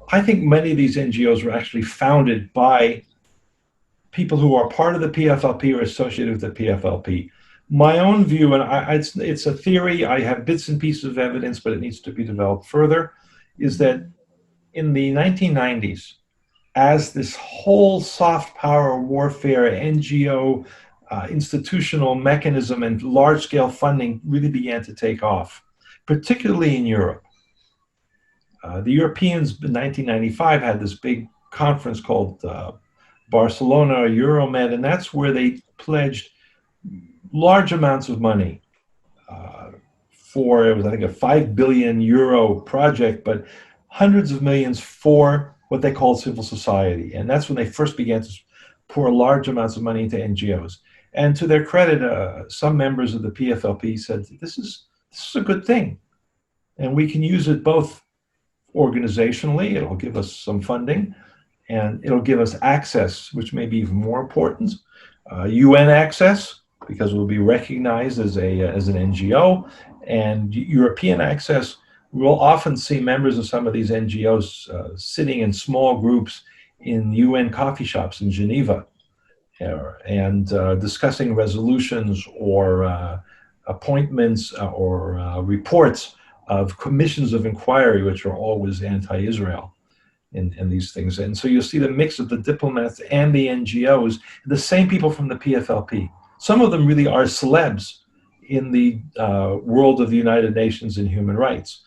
I think many of these NGOs were actually founded by people who are part of the PFLP or associated with the PFLP. My own view, and it's a theory, I have bits and pieces of evidence, but it needs to be developed further, is that in the 1990s, as this whole soft power warfare, NGO, institutional mechanism and large-scale funding really began to take off, particularly in Europe. The Europeans in 1995 had this big conference called Barcelona Euromed, and that's where they pledged large amounts of money for, it was, I think, a 5 billion euro project, but hundreds of millions for what they called civil society. And that's when they first began to pour large amounts of money into NGOs. And to their credit, some members of the PFLP said, this is a good thing. And we can use it both organizationally, it'll give us some funding, and it'll give us access, which may be even more important, UN access, because we'll be recognized as an NGO, and European access. We'll often see members of some of these NGOs sitting in small groups in UN coffee shops in Geneva and discussing resolutions or appointments or reports of commissions of inquiry, which are always anti-Israel in these things. And so you'll see the mix of the diplomats and the NGOs, the same people from the PFLP. Some of them really are celebs in the world of the United Nations and human rights.